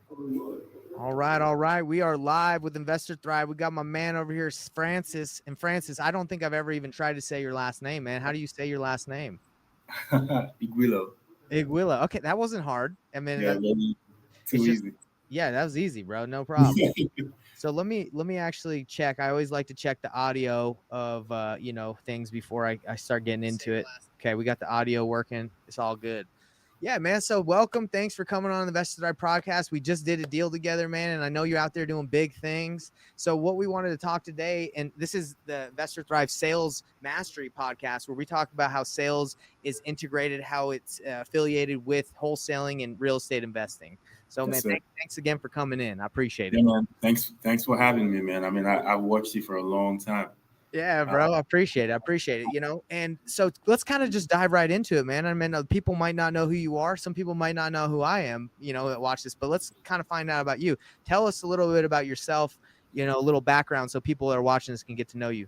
All right, all right. We are live with Investor Thrive. We got my man over here, Francis. And Francis, I don't think I've ever even tried to say your last name, man. How do you say your last name? Igwilo. Igwilo. Okay, that wasn't hard. I mean, Yeah, very it's too just easy. yeah, that was easy, bro. No problem. So let me actually check. I always like to check the audio of things before I start getting into it. Okay, we got the audio working. It's all good. Yeah, man. So welcome. Thanks for coming on the Investor Thrive podcast. We just did a deal together, man, and I know you're out there doing big things. So what we wanted to talk today, and this is the Investor Thrive Sales Mastery podcast, where we talk about how sales is integrated, how it's affiliated with wholesaling and real estate investing. So, Yes, man, sir. thanks again for coming in. I appreciate it. Yeah, man. Thanks for having me, man. I mean, I've watched you for a long time. Yeah, Uh, bro. I appreciate it. I appreciate it. And so let's kind of just dive right into it, man. I mean, people might not know who you are. Some people might not know who I am, that watch this, but let's kind of find out about you. Tell us a little bit about yourself, a little background so people that are watching this can get to know you.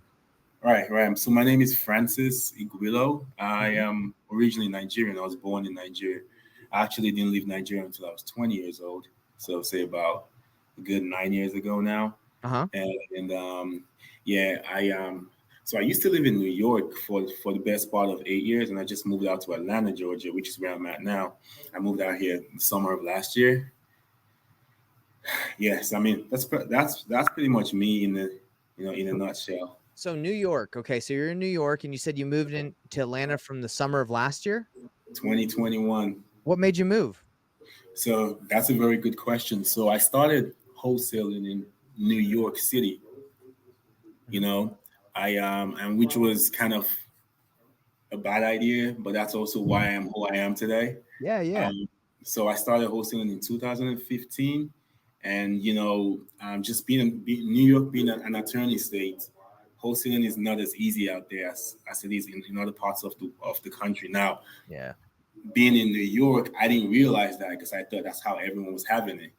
right. So my name is Francis Igwilo. I Mhm. am originally Nigerian. I was born in Nigeria. I actually didn't leave Nigeria until I was 20 years old. So say about a good 9 years ago now. Uh-huh. And yeah, so I used to live in New York for the best part of 8 years, and I just moved out to Atlanta, Georgia, which is where I'm at now. I moved out here in the summer of last year. Yes, I mean that's pretty much me in the in a nutshell. So New York. Okay, so you're in New York and you said you moved into Atlanta from the summer of last year. 2021. What made you move? So that's a very good question. So I started wholesaling in New York City. You Mhm. know, I and which was kind of a bad idea, but that's also why I'm who I am today. Yeah, yeah. Um, so I started wholesaling in 2015, and just New York being an attorney state, wholesaling is not as easy out there as it is in other parts of the country. Now, Yeah. being in New York, I didn't realize that because I thought that's how everyone was having it.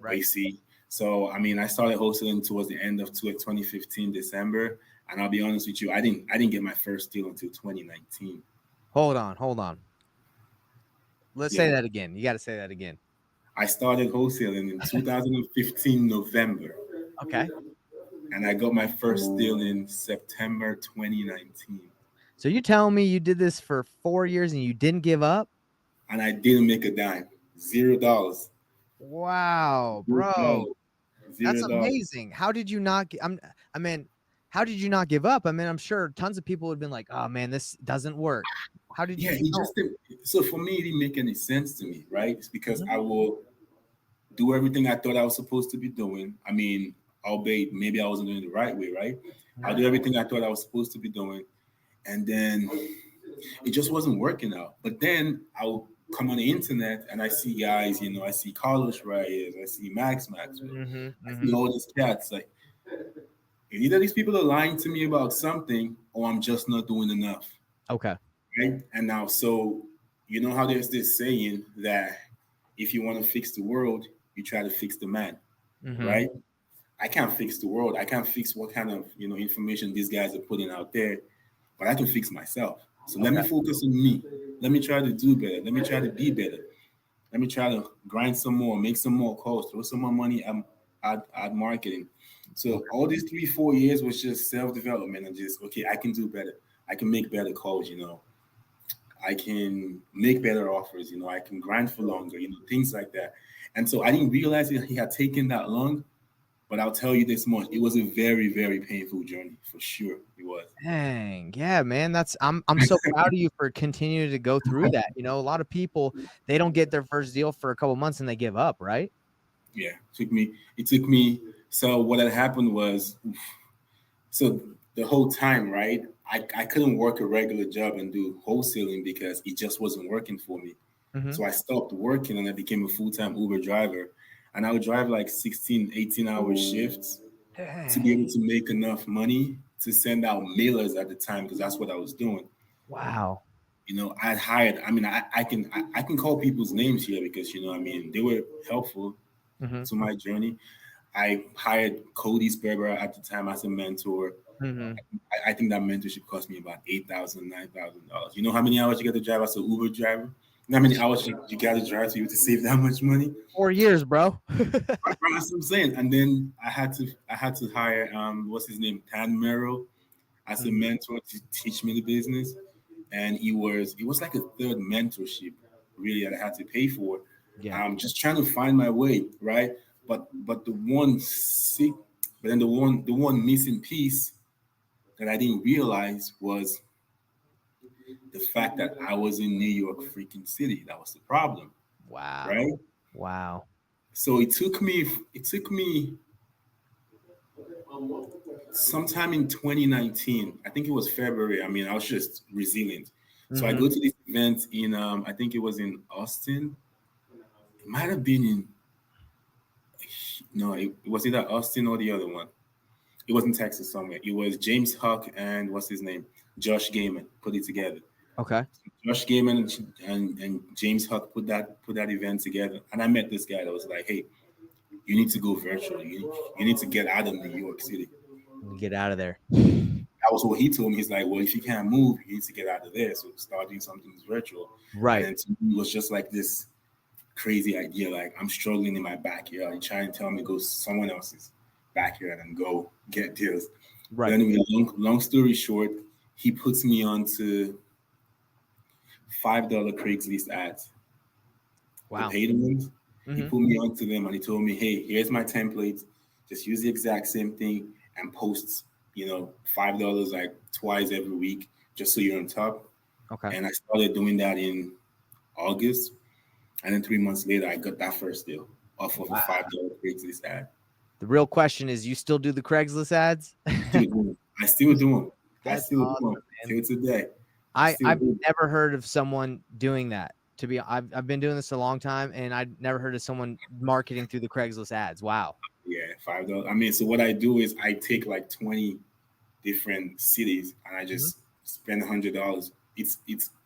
But you Right. see, so I mean, I started wholesaling towards the end of 2015 December, and I'll be honest with you, I didn't get my first deal until 2019. Hold on, hold on. Let's Yeah, say that again. You got to say that again. I started wholesaling in 2015 November, Okay. and I got my first deal in September 2019, So you telling me you did this for 4 years and you didn't give up? and I didn't make a dime, $0, Wow, bro, $0, that's $0. amazing. How did you not get I mean, how did you not give up? I mean, I'm sure tons of people would have been like, "Oh man, this doesn't work." How did you Yeah, keep it going? just didn't. So for me, it didn't make any sense to me, right? It's because Mhm. I will do everything I thought I was supposed to be doing. I mean, albeit maybe I wasn't doing it the right way, right? I'll Mhm. do everything I thought I was supposed to be doing, and then it just wasn't working out. But then I'll come on the internet and I see guys, I see Carlos Reyes, I see Max Maxwell, Mhm. I see Mhm. all these cats. Like, either these people are lying to me about something or I'm just not doing enough, Okay. right? And now, so you know how there's this saying that if you want to fix the world, you try to fix the man, Mhm. right? I can't fix the world. I can't fix what kind of information these guys are putting out there, but I can fix myself. So let me Okay. focus on me. Let me try to do better. Let me try to be better. Let me try to grind some more, make some more calls, throw some more money at marketing. So Okay. all these 3, 4 years was just self development and just okay, I can do better. I can make better calls. I can make better offers. I can grind for longer. Things like that. And so I didn't realize it had taken that long. But I'll tell you this much: it was a very, very painful journey for sure. It was. Dang. Yeah, man. I'm so proud of you for continuing to go through that. A lot of people they don't get their first deal for a couple months and they give up, right? Yeah, took me. It took me. So what had happened was, so the whole time, right? I couldn't work a regular job and do wholesaling because it just wasn't working for me. Mhm. So I stopped working and I became a full time Uber driver. And I would drive like 16, 18-hour shifts to be Dang. able to make enough money to send out mailers at the time because that's what I was doing. Wow. I hired. I mean, I can call people's names here because they were helpful Mhm. to my journey. I hired Cody Sperber at the time as a mentor. Mhm. I think that mentorship cost me about $8,000, $9,000. You know how many hours you get to drive as an Uber driver? How many hours you got to drive to save that much money? 4 years, bro. Right, that's what I'm saying. And then I had to hire what's his name, Tan Merrill, as a Mhm. mentor to teach me the business. And it was like a third mentorship really that I had to pay for. Yeah. I'm just trying to find my way, right? But the one missing piece that I didn't realize was the fact that I was in New York freaking city. That was the problem, right? Wow. Wow. So it took me sometime in 2019. I think it was February. I mean, I was just resilient. So I Hmm. go to this event in I think it was in Austin. It might have been in no, it was either Austin or the other one. It was in Texas somewhere. It was James Huck and what's his name? Josh Gaiman put it together. Okay. Josh Gaiman and James Huck put that event together. And I met this guy that was like, hey, you need to go virtual. You need to get out of New York City. Get out of there. That was what he told me. He's like, well, if you can't move, you need to get out of there. So start doing something that's virtual. And Right. then to me, it was just like this crazy idea. Like I'm struggling in my backyard. You trying to tell me to go someone else's backyard and go get deals. But Right. anyway, long story short, he puts me on to $5 Craigslist ads, the Wow. paid ones. He Hmm. put me onto them and he told me, hey, here's my template. Just use the exact same thing and post, $5 like twice every week, just so you're on top. Okay. And I started doing that in August. And then 3 months later, I got that first deal off of a Wow. $5 Craigslist ad. The real question is, you still do the Craigslist ads? Still do 'em. I still do them. I That's still do them awesome, man. till today. I still I've do. never heard of someone doing that. I've been doing this a long time, and I never heard of someone marketing through the Craigslist ads. Wow. Yeah, $5. I mean, so what I do is I take like 20 different cities and I Mhm. just spend $100. It's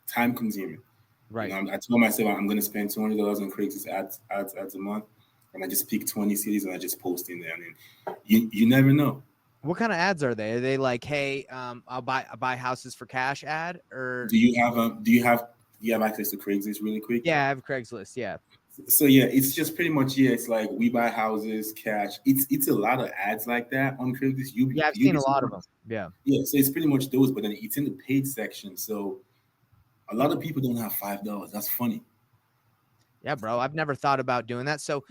time consuming. Right. I told myself I'm going to spend $200 on Craigslist ads a month, and I just pick 20 cities and I just post in there. And then you never know. What kind of ads are they? Are they like, hey, I'll buy houses for cash ad, or? Do you have access to Craigslist really quick? Yeah, I have Craigslist. Yeah. So yeah, it's just pretty much it's like we buy houses, cash. It's a lot of ads like that on Craigslist. Yeah, I've You seen be a lot of them. surprised. Yeah. Yeah, so it's pretty much those, but then it's in the paid section. So a lot of people don't have $5. That's funny. Yeah, bro. I've never thought about doing that. So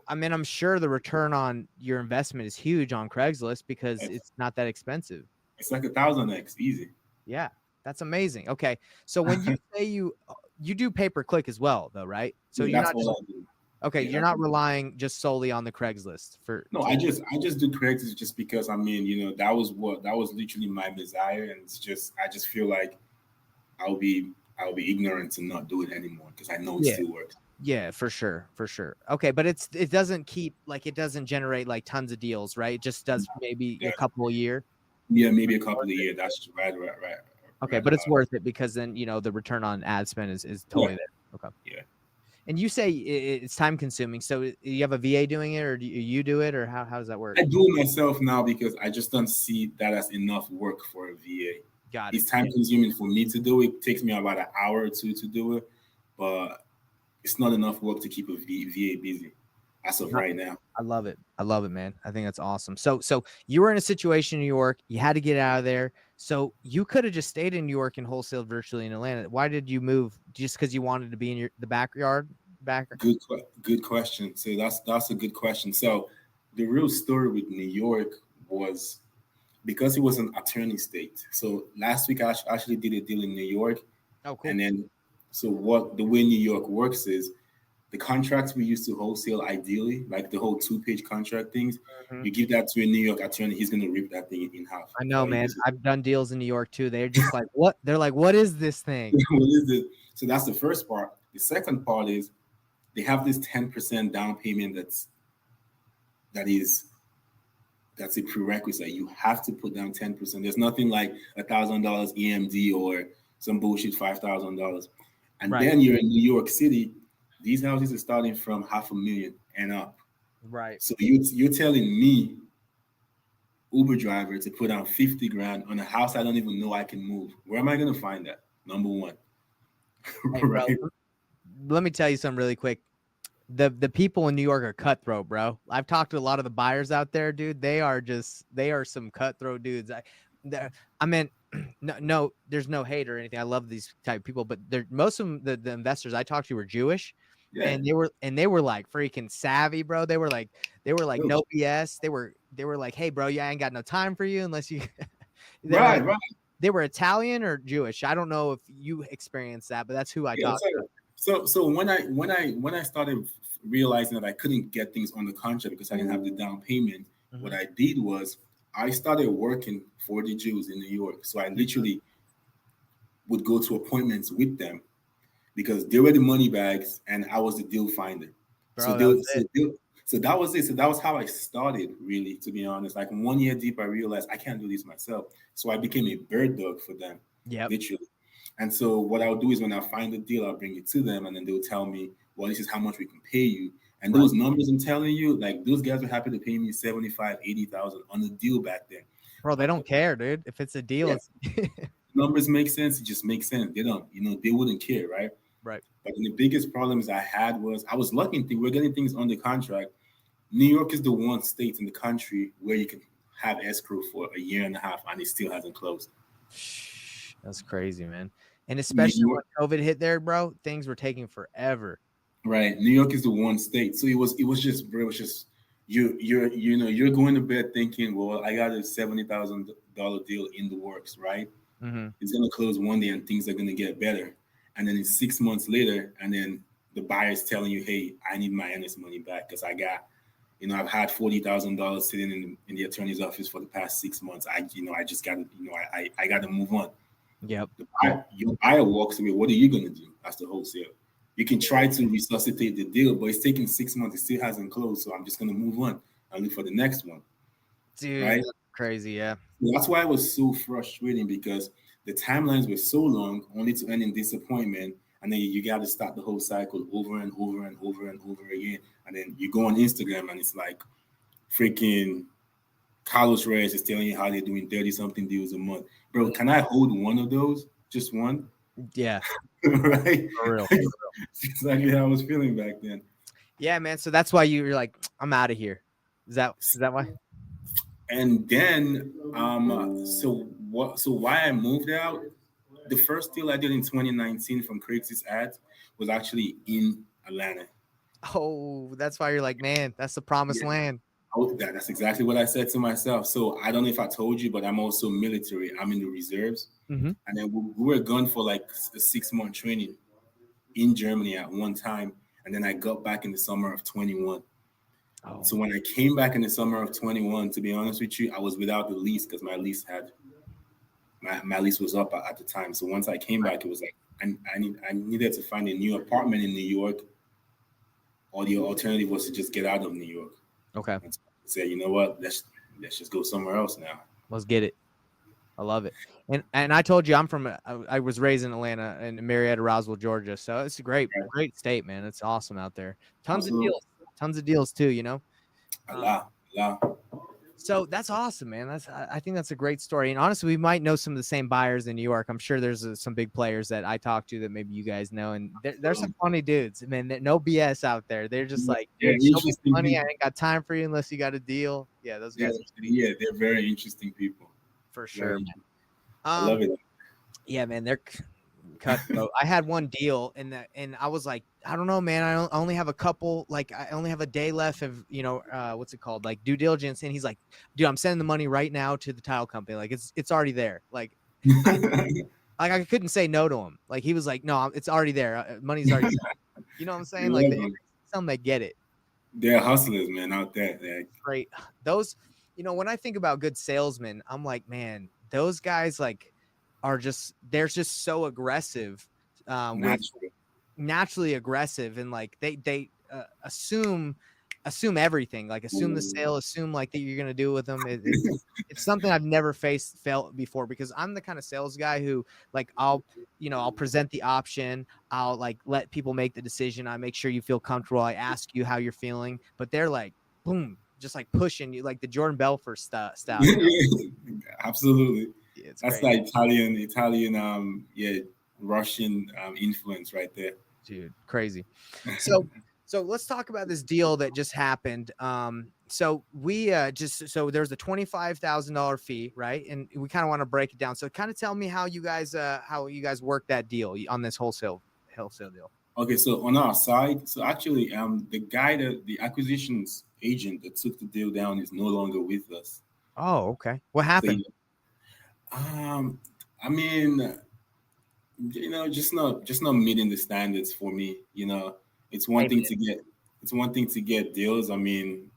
I mean, I'm sure the return on your investment is huge on Craigslist because It's, it's not that expensive. it's like 1,000x easy. Yeah, that's amazing. Okay, so when you say you do pay per click as well, though, right? So Yeah, you're that's not just all I do. okay. Yeah, You're that's not all. relying just solely on the Craigslist for No, to. I just do Craigslist just because I mean, that was literally my desire, and I just feel like I'll be ignorant to not do it anymore because I know it Yeah, still works. yeah, for sure, for sure. Okay, but it doesn't keep like it doesn't generate like tons of deals, right? It just does maybe Yeah, a couple a year. yeah, maybe a It's couple worth of it. years. That's Okay, right but it's about. worth it because then the return on ad spend is Yeah, totally there. Okay. yeah. And you say it's time consuming. So you have a VA doing it, or do you do it, or how does that work? I do it myself now because I just don't see that as enough work for a VA. Got it. It's time consuming for me to do it. It takes me about an hour or two to do it, but it's not enough work to keep a VA busy as of Yeah. right now. I love it. I love it, man. I think that's awesome. So you were in a situation in New York. You had to get out of there. So you could have just stayed in New York and wholesaled virtually in Atlanta. Why did you move? Just because you wanted to be in the backyard? Back? Good question. So that's a good question. So the real story with New York was because it was an attorney state. So last week I actually did a deal in New York, Oh, cool. and then so what the way New York works is the contracts we used to wholesale ideally, like the whole 2-page contract things, Mhm. you give that to a New York attorney, he's gonna rip that thing in half. I know, So man. I've done deals in New York too. They're just like, what? They're like, what is this thing? what is it? So that's the first part. The second part is they have this 10% down payment that is that's a prerequisite. You have to put down 10%. There's nothing like $1,000 EMD or some bullshit $5,000. And Right. then you're in New York City. These houses are starting from 500,000 and up. Right. So you're telling me, Uber driver, to put down 50 grand on a house I don't even know I can move. Where am I gonna find that? Number one, Hey, bro, right? let me tell you something really quick. The people in New York are cutthroat, bro. I've talked to a lot of the buyers out there, dude. They are some cutthroat dudes. I mean, no, there's no hate or anything. I love these type of people, but they're most of them, the investors I talked to were Jewish, Yeah. and they were like freaking savvy, bro. They were like Ooh. no BS. They were like, hey, bro, yeah, I ain't got no time for you unless you. Right. They were Italian or Jewish. I don't know if you experienced that, but that's who I talked to. So when I started realizing that I couldn't get things on the contract because I didn't have the down payment, what I did was I started working for the Jews in New York. So I literally would go to appointments with them because they were the money bags and I was the deal finder. Bro, that was it. So that was it. So that was how I started, really, to be honest. Like 1 year deep, I realized I can't do this myself. So I became a bird dog for them, literally. And so what I'll do is when I find a deal, I'll bring it to them and then they'll tell me, well, this is how much we can pay you. And those numbers I'm telling you, like those guys were happy to pay me 75, 80,000 on the deal back then. Bro, they don't care, dude. If it's a deal, numbers make sense. It just makes sense. They don't, they wouldn't care, right? Right. But the biggest problems I had was I was lucky we're getting things under contract. New York is the one state in the country where you can have escrow for a year and a half and it still hasn't closed. That's crazy, man. And especially when COVID hit there, bro, things were taking forever. Right. New York is the one state. So it was just, bro, it was just you're going to bed thinking, well, I got a $70,000 deal in the works, right? Mm-hmm. It's gonna close one day and things are gonna get better. And then it's 6 months later, and then the buyer's telling you, hey, I need my earnest money back because I got, I've had $40,000 sitting in the attorney's office for the past 6 months. I just got to, I got to move on. Yep. Your buyer walks away. What are you gonna do? That's the wholesaler. You can try to resuscitate the deal, but it's taking 6 months. It still hasn't closed, so I'm just gonna move on and look for the next one. Dude, right? That's crazy, yeah. That's why it was so frustrating because the timelines were so long, only to end in disappointment. And then you got to start the whole cycle over and over and over and over again. And then you go on Instagram and it's like freaking Carlos Reyes is telling you how they're doing 30-something deals a month. Bro, can I hold one of those? Just one? Yeah. Right? For real. That's exactly how I was feeling back then. Yeah, man. So that's why you're like, I'm out of here. Is that why? And then, so why I moved out, the first deal I did in 2019 from Craigslist ads was actually in Atlanta. Oh, that's why you're like, man, that's the promised land. Oh, that's exactly what I said to myself. So I don't know if I told you, but I'm also military. I'm in the reserves. Mm-hmm. And then we were gone for like a 6-month training in Germany at one time. And then I got back in the summer of 21. Oh. So when I came back in the summer of 21, to be honest with you, I was without the lease because my lease my lease was up at the time. So once I came back, it was like I needed to find a new apartment in New York, or the alternative was to just get out of New York. Okay. And so I said, you know what? Let's just go somewhere else now. Let's get it. I love it. And I told you I was raised in Atlanta and Marietta, Roswell, Georgia. So it's a great state, man. It's awesome out there. Tons of deals too, A lot. So that's awesome, man. I think that's a great story. And honestly, we might know some of the same buyers in New York. I'm sure there's some big players that I talk to that maybe you guys know. And there's some funny dudes, man. No BS out there. They're just like, show me money. I ain't got time for you unless you got a deal. Yeah, those guys. Yeah, they're very interesting people. For sure, man. I love it. Yeah, man, they're cutthroat. I had one deal and I was like, I don't know, man. I only have a couple, like I only have a day left of, what's it called? Like due diligence. And he's like, dude, I'm sending the money right now to the title company. Like it's already there. Like, I couldn't say no to him. Like he was like, no, it's already there. Money's already there. You know what I'm saying? Like some they get it. They're hustlers, man, out there. Great. Those, when I think about good salesmen, I'm like, man, those guys they're just so aggressive, naturally aggressive, and like they assume everything, like assume the sale, assume like that you're gonna do with them. It's something I've never felt before because I'm the kind of sales guy who like I'll present the option, I'll like let people make the decision, I make sure you feel comfortable, I ask you how you're feeling, but they're like boom, just like pushing you like the Jordan Belfort style. Absolutely. It's that's great. like Italian, Russian influence right there. Dude, crazy. So so let's talk about this deal that just happened. So we just so there's a $25,000 fee, right? And we kind of want to break it down. So kind of tell me how you guys work that deal on this wholesale deal. Okay, so on our side, so actually, the guy that the acquisitions agent that took the deal down is no longer with us. Oh, okay. What So, happened? um, I mean, just not meeting the standards for me. It's one Maybe. thing to get, it's one thing to get deals. I mean,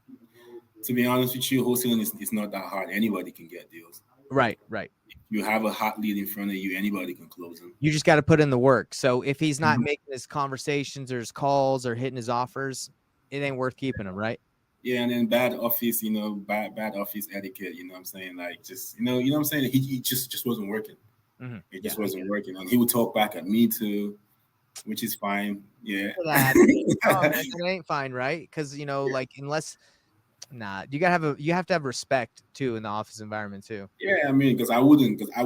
to be honest with you, wholesaling is not that hard. Anybody can get deals. Right, right. You have a hot lead in front of you, anybody can close them. You just got to put in the work. So if he's not making his conversations or his calls or hitting his offers, it ain't worth keeping him, right? Yeah, and then bad office, bad office etiquette. You know what I'm saying? Like just what I'm saying. He just wasn't working. Mm-hmm. It just wasn't working, and he would talk back at me too, which is fine. Yeah. That. Oh, man, it ain't fine, right? Because like unless you have to have respect too in the office environment too. Yeah, I mean, because I wouldn't, I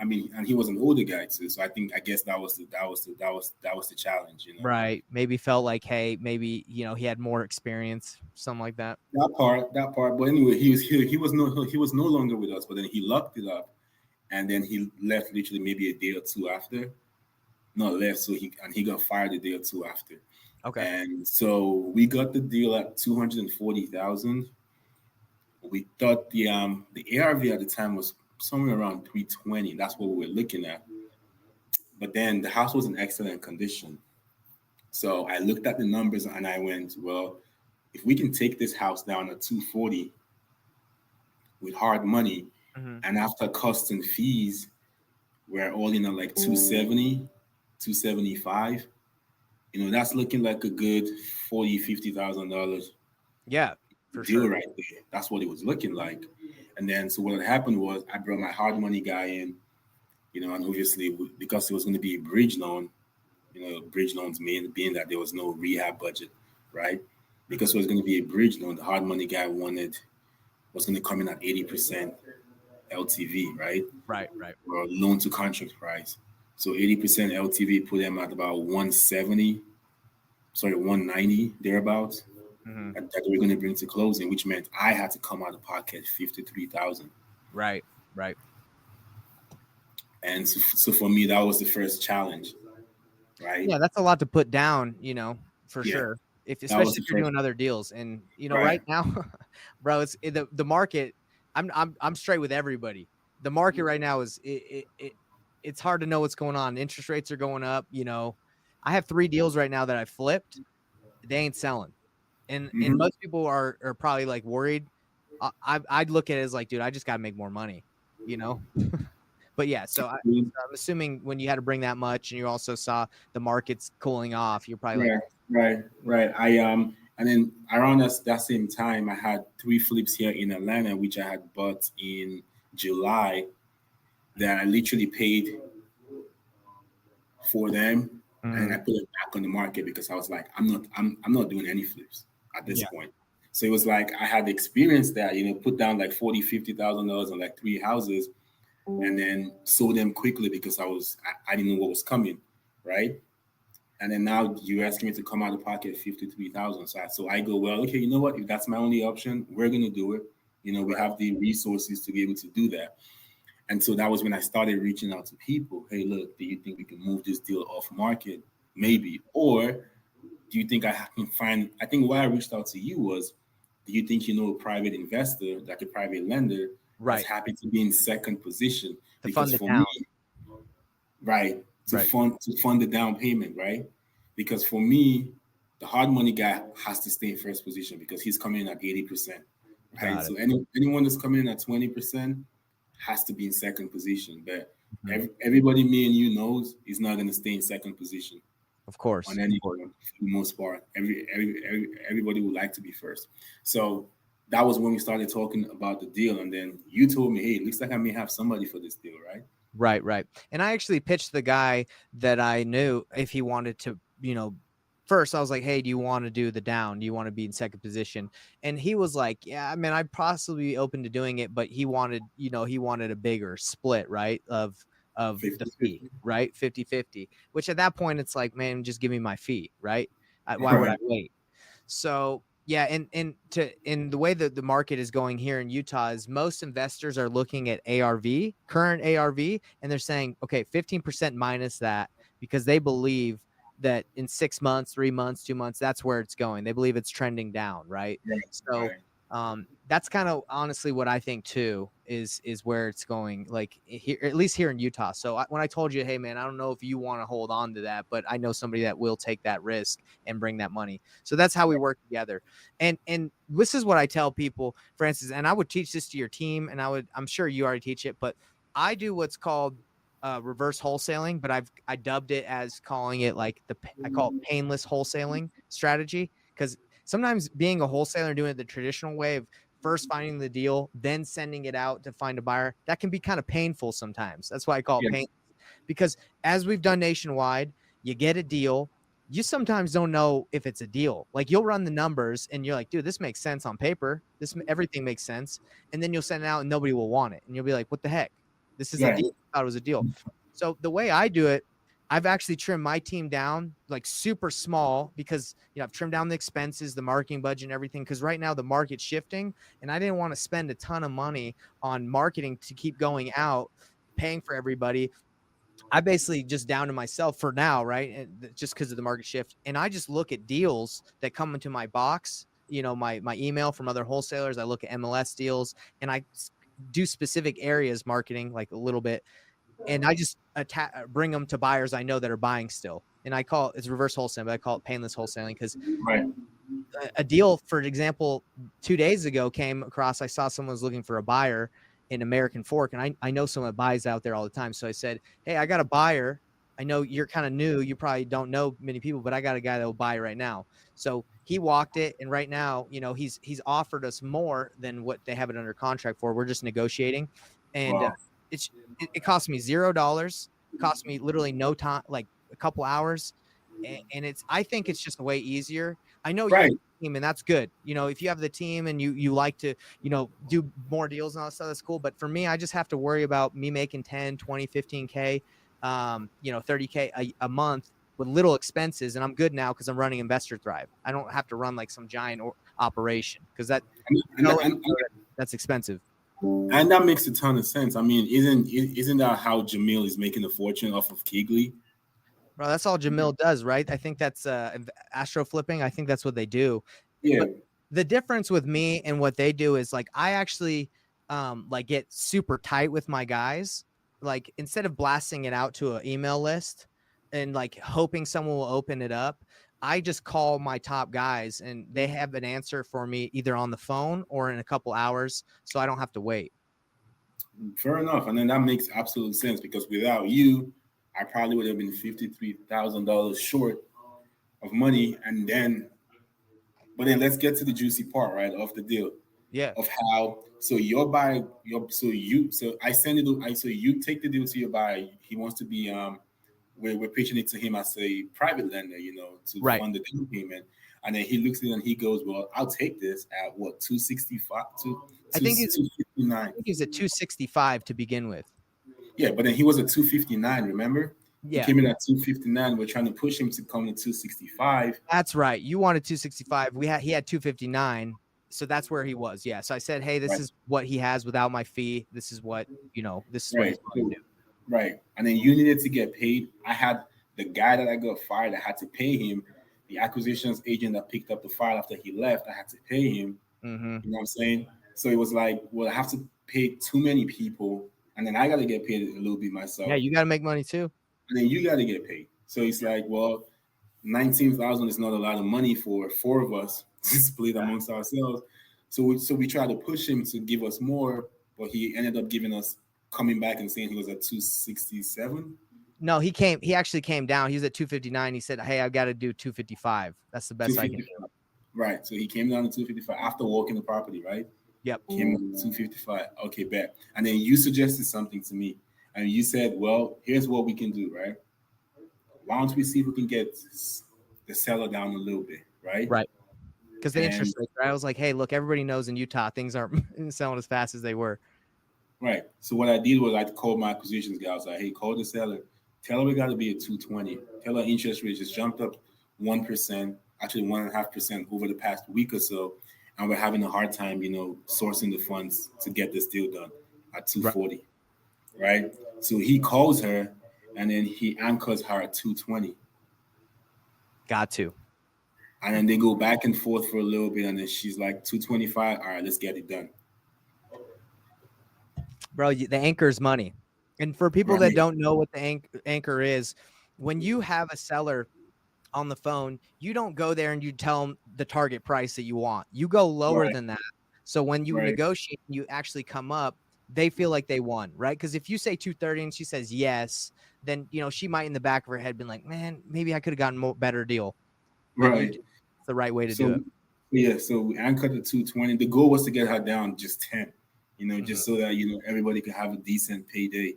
mean, and he was an older guy too, so I guess that was the challenge. Right. Maybe felt like, hey, maybe he had more experience, something like that. That part. But anyway, he was no longer with us, but then he locked it up, and then he left literally maybe a day or two after. Not left, so he got fired a day or two after. Okay. And so we got the deal at 240,000. We thought the ARV at the time was somewhere around 320. That's what we were looking at. But then the house was in excellent condition. So I looked at the numbers and I went, well, if we can take this house down at 240 with hard money, Mm-hmm. and after costs and fees, we're all in at like 270, 275. That's looking like a good $40,000-$50,000 Yeah, for deal sure. right there. That's what it was looking like. And then, so what had happened was I brought my hard money guy in, and obviously because it was going to be a bridge loan, bridge loans being that there was no rehab budget, right? Because it was going to be a bridge loan, the hard money guy was going to come in at 80% LTV, right? Right, right. Or loan to contract price. So 80% LTV put them at about 190 thereabouts. Mm-hmm. That we were going to bring to closing, which meant I had to come out of pocket 53,000. Right, right. And so for me, that was the first challenge, right? Yeah, that's a lot to put down, for Yeah, sure. that was Especially the if you're first. doing other deals, and Right. right now, bro, it's the market. I'm straight with everybody. The market right now it's hard to know what's going on. Interest rates are going up. I have 3 deals right now that I flipped. They ain't selling, and Mhm. most people are probably like worried. I'd look at it as like, dude, I just got to make more money, you know. But yeah, so I'm assuming when you had to bring that much, and you also saw the markets cooling off, you're probably like, Right. And then around that same time, I had 3 flips here in Atlanta, which I had bought in July, that I literally paid for them, and I put it back on the market because I was like, I'm not doing any flips at this yeah, point. So it was like I had experienced that, put down like $40,000-$50,000 on like 3 houses, and then sold them quickly because I didn't know what was coming, right? And then now you're asking me to come out of pocket 53,000. So I go, well, okay, you know what? If that's my only option, we're gonna do it. We have the resources to be able to do that. And so that was when I started reaching out to people. Hey, look, do you think we can move this deal off market? Maybe. Or do you think I can find? I think why I reached out to you was, do you think you know a private investor, like a private lender, that's right, happy to be in second position? to fund Because the for town, me, right, to right, fund the down payment, right? Because for me, the hard money guy has to stay in first position because he's coming in at 80%, right? got So it. anyone that's coming in at 20% has to be in second position. But Mhm. everybody, me and you knows, is not going to stay in second position Of course, on of any course. for the most part. Everybody would like to be first. So that was when we started talking about the deal, and then you told me, hey, it looks like I may have somebody for this deal, right? Right, right. And I actually pitched the guy that I knew if he wanted to, first I was like, hey, do you want to do the down? Do you want to be in second position? And he was like, yeah, I mean, I'd possibly be open to doing it, but he wanted a bigger split, right? Of of the 50, fee, right? 50-50, which at that point it's like, man, just give me my fee, right? Why would I right, wait? So yeah, and the way that the market is going here in Utah is most investors are looking at ARV, current ARV, and they're saying, okay, 15% minus that, because they believe that in 6 months, 3 months, 2 months, that's where it's going. They believe it's trending down, right? right, So right. that's kind of honestly what I think too is where it's going, like here, at least here in Utah. So when I told you, hey man, I don't know if you want to hold on to that, but I know somebody that will take that risk and bring that money. So that's how we work together. And this is what I tell people, Francis, and I would teach this to your team, and I'm sure you already teach it, but I do what's called reverse wholesaling, but I dubbed it as calling it like I call it painless wholesaling strategy, because sometimes being a wholesaler and doing it the traditional way of first finding the deal, then sending it out to find a buyer, that can be kind of painful sometimes. That's why I call it Yes, pain, because as we've done nationwide, you get a deal. You sometimes don't know if it's a deal. Like you'll run the numbers and you're like, dude, this makes sense on paper. Everything makes sense. And then you'll send it out and nobody will want it. And you'll be like, what the heck? This is a right, deal. I thought it was a deal. So the way I do it, I've actually trimmed my team down like super small, because I've trimmed down the expenses, the marketing budget and everything, because right now the market's shifting and I didn't want to spend a ton of money on marketing to keep going out, paying for everybody. I basically just down to myself for now, right? And just because of the market shift. And I just look at deals that come into my box, my email from other wholesalers. I look at MLS deals and I do specific areas marketing, like a little bit, and I just bring them to buyers I know that are buying still. And I call it's reverse wholesaling, but I call it painless wholesaling, because right. a deal, for example, 2 days ago came across. I saw someone was looking for a buyer in American Fork, and I know someone that buys out there all the time. So I said, hey, I got a buyer. I know you're kind of new. You probably don't know many people, but I got a guy that will buy right now. So he walked it, and right now, he's offered us more than what they have it under contract for. We're just negotiating, and Wow. it cost me $0. Cost me literally no time, like a couple hours, and I think it's just way easier. I know you have Right. a team, and that's good. If you have the team and you like to, do more deals and all that stuff, that's cool. But for me, I just have to worry about me making 10, 20, 15K, 30K a month with little expenses. And I'm good now because I'm running Investor Thrive. I don't have to run like some giant operation, because And, and, that's expensive. and that makes a ton of sense. I mean, isn't that how Jamil is making a fortune off of Kegley? Bro, that's all Jamil does, right? I think that's astro flipping. I think that's what they do. Yeah. But the difference with me and what they do is, like, I actually like get super tight with my guys. Like, instead of blasting it out to an email list and like hoping someone will open it up, I just call my top guys and they have an answer for me either on the phone or in a couple hours, so I don't have to wait. Fair enough. And then that makes absolute sense, because without you, I probably would have been $53,000 short of money. But then let's get to the juicy part, right, of the deal, Yeah. of how. So your buy, so I send it. So you take the deal to your buyer. He wants to be we're pitching it to him as a private lender, to Right. fund the down payment. And then he looks at it and he goes, well, I'll take this at what, 265, I think 259. he's at 265 to begin with. Yeah, but then he was at 259, remember? He Yeah. came in at 259. We're trying to push him to come to 265. That's right. You wanted 265. He had 259. So that's where he was. Yeah. So I said, hey, this Right. is what he has without my fee. This is what Right. he's going to do. Right. And then you needed to get paid. I had the guy that I got fired, I had to pay him. The acquisitions agent that picked up the file after he left, I had to pay him. Mm-hmm. You know what I'm saying? So it was like, well, I have to pay too many people, and then I got to get paid a little bit Yeah, myself, you got to make money too. and then you got to get paid. So it's like, well, 19,000 is not a lot of money for four of us to split amongst ourselves. So we tried to push him to give us more, but he ended up giving us, coming back and saying he was at 267. No, he actually came down. He was at 259. He said, hey, I've got to do 255. That's the best I can do. Right. So he came down to 255 after walking the property, right? Yep. Came to 255. Okay, bet. And then you suggested something to me. And you said, well, here's what we can do, right? Why don't we see if we can get the seller down a little bit, right? Right. Because the And interest rate, right? I was like, hey, look, everybody knows in Utah things aren't selling as fast as they were. Right. So what I did was I called my acquisitions guy. I was like, hey, call the seller. Tell her we got to be at 220. Tell her interest rate just jumped up 1%, actually 1.5% over the past week or so. And we're having a hard time, sourcing the funds to get this deal done at Right. 240. Right. So he calls her and then he anchors her at 220. Got to. And then they go back and forth for a little bit. And then she's like, 225. All right, let's get it done. Bro, the anchor is money. And for people that Right. don't know what the anchor is, when you have a seller on the phone, you don't go there and you tell them the target price that you want. You go lower Right. than that. So when you Right. negotiate, you actually come up, they feel like they won, right? Because if you say 230 and she says yes, then she might in the back of her head been like, man, maybe I could have gotten a better deal. But Right. it's the right way to So do it. yeah, so we anchored the 220. The goal was to get her down just 10, Mm-hmm. just so that everybody could have a decent payday.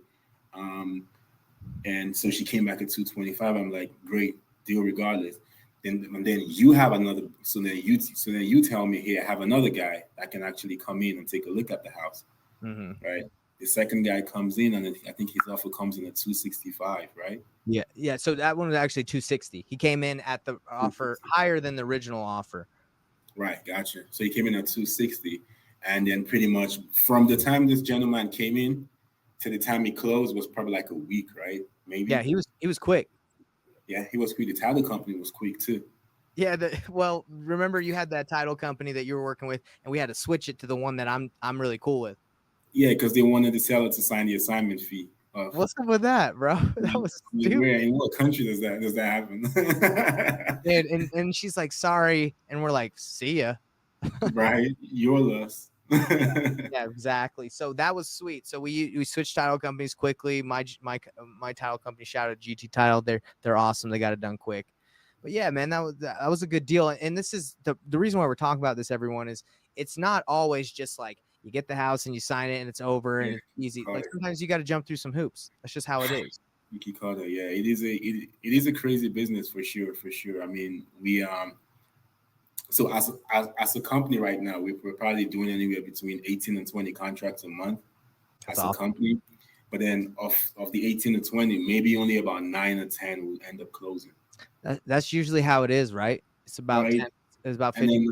And so she came back at 225. I'm like, great deal regardless. And then you have another. So then you tell me, hey, I have another guy that can actually come in and take a look at the house. Mm-hmm. Right. The second guy comes in, and I think his offer comes in at 265. Right. Yeah. So that one was actually 260. He came in at the offer higher than the original offer. Right, gotcha. So he came in at 260, and then pretty much from the time this gentleman came in to the time he closed was probably like a week, right? Maybe. Yeah, he was quick. Yeah, he was quick. The title company was quick too. Yeah, well, remember you had that title company that you were working with, and we had to switch it to the one that I'm really cool with. Yeah, because they wanted the seller to sign the assignment fee. What's up with that, bro? That was stupid. Where in what country does that happen? and she's like, sorry, and we're like, see ya. Right, your loss. Yeah, exactly. So that was sweet. So we switched title companies quickly. My title company, shout out GT Title. They're awesome. They got it done quick. But yeah, man, that was a good deal. And this is the reason why we're talking about this, everyone, is it's not always just like you get the house and you sign it and it's over and it's easy. Like sometimes you got to jump through some hoops. That's just how it is. Mickey Carter, yeah, it is a crazy business for sure. I mean, we so as a company right now, we're probably doing anywhere between 18 and 20 contracts a month. That's awesome. A company. But then of the 18 to 20, maybe only about 9 or 10 will end up closing. That's usually how it is, right? It's about right. 10, it's about 50%.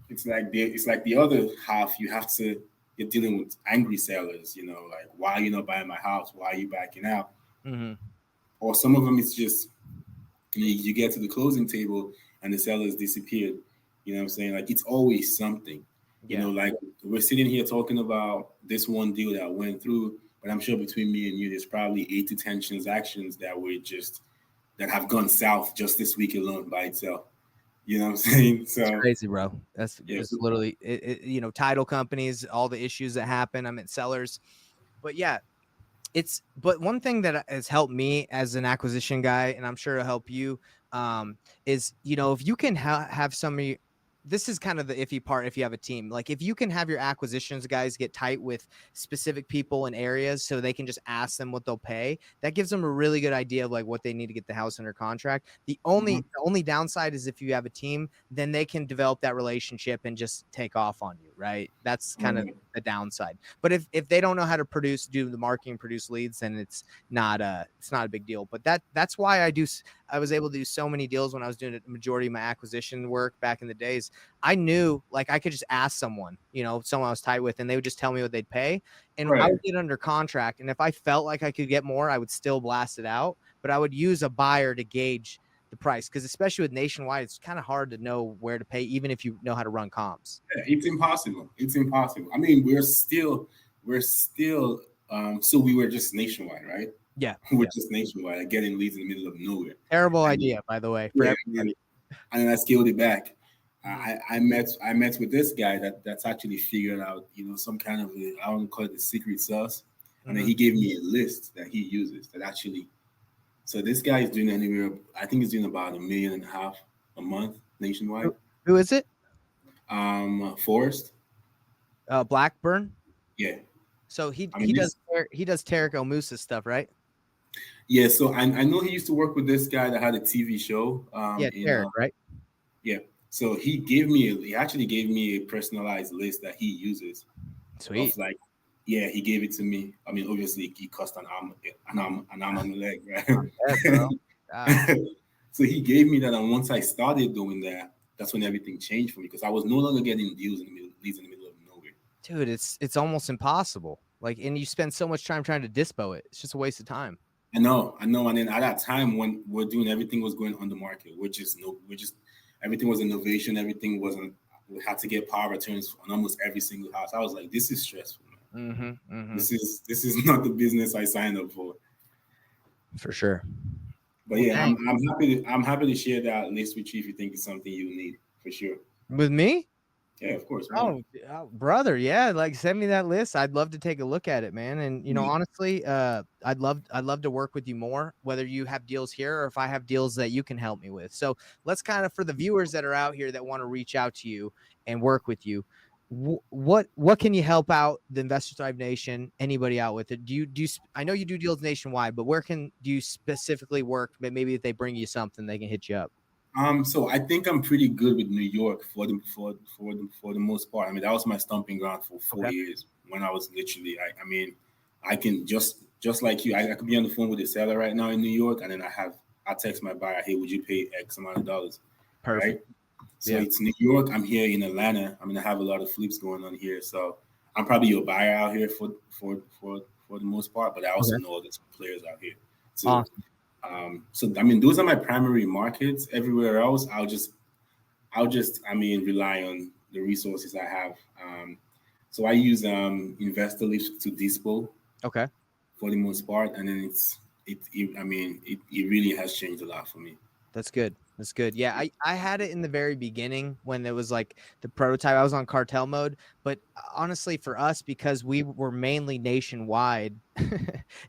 It's like the other half. You're dealing with angry sellers. Like, why are you not buying my house? Why are you backing out? Mm-hmm. Or some of them, it's just you get to the closing table and the seller's disappeared. You know what I'm saying? Like, it's always something. Yeah. Like we're sitting here talking about this one deal that went through, but I'm sure between me and you, there's probably 8 to 10 transactions that have gone south just this week alone by itself. You know what I'm saying? So it's crazy, bro. That's literally title companies, all the issues that happen. I mean, sellers, but yeah, but one thing that has helped me as an acquisition guy, and I'm sure it'll help you, is, if you can have somebody, this is kind of the iffy part. If you have a team, like if you can have your acquisitions guys get tight with specific people in areas so they can just ask them what they'll pay, that gives them a really good idea of like what they need to get the house under contract. The only downside is if you have a team, then they can develop that relationship and just take off on you, right? That's kind of the downside. But if they don't know how to do the marketing, produce leads, then it's not a big deal. But that's why I was able to do so many deals when I was doing the majority of my acquisition work back in the days. I knew like I could just ask someone I was tight with, and they would just tell me what they'd pay, and I would get under contract. And if I felt like I could get more, I would still blast it out, but I would use a buyer to gauge the price, because especially with nationwide, it's kind of hard to know where to pay, even if you know how to run comps. Yeah, it's impossible. I mean, we're still so we were just nationwide, right? Yeah, we're just nationwide, like getting leads in the middle of nowhere. Terrible idea, by the way, for everybody. And then I scaled it back. I met with this guy that's actually figured out, some kind of I want to call it the secret sauce. And then he gave me a list that he uses that actually. So this guy is doing I think he's doing about $1.5 million a month nationwide. Who is it? Forrest. Blackburn. Yeah. So he does Tarek El Musa's stuff, right? Yeah. So I know he used to work with this guy that had a TV show. Tarek, right? Yeah. So he actually gave me a personalized list that he uses. Sweet. Of like Yeah, he gave it to me. I mean, obviously, he cost an arm and a leg, Yeah, bro. God. right? So he gave me that, and once I started doing that, that's when everything changed for me because I was no longer getting leads in the middle of nowhere. Dude, it's almost impossible. Like, and you spend so much time trying to dispo it. It's just a waste of time. I know. And then at that time when we're doing everything was going on the market, we're just everything was innovation, everything wasn't. We had to get power returns on almost every single house. I was like, this is stressful, man. This is not the business I signed up for. For sure. But Well, yeah, dang. I'm happy to share that list with you if you think it's something you need for sure. With me? Yeah, of course. Oh, brother, yeah, like send me that list. I'd love to take a look at it, man. And honestly, I'd love to work with you more, whether you have deals here or if I have deals that you can help me with. So let's kind of, for the viewers that are out here that want to reach out to you and work with you, what can you help out the Investor Thrive Nation, anybody out with it? I know you do deals nationwide, but where do you specifically work? Maybe if they bring you something, they can hit you up. So I think I'm pretty good with New York for the most part. I mean, that was my stomping ground for 4 years when I was literally. I mean, I can just like you. I could be on the phone with the seller right now in New York, and then I text my buyer, hey, would you pay X amount of dollars? Perfect. Right. So it's New York. I'm here in Atlanta. I mean, I have a lot of flips going on here, so I'm probably your buyer out here for the most part. But I also know other players out here too. Awesome. So I mean, those are my primary markets. Everywhere else, I'll just rely on the resources I have. So I use investor lift to dispo. Okay. For the most part, and then it really has changed a lot for me. That's good. That's good. Yeah, I had it in the very beginning when it was like the prototype. I was on cartel mode, but honestly, for us, because we were mainly nationwide,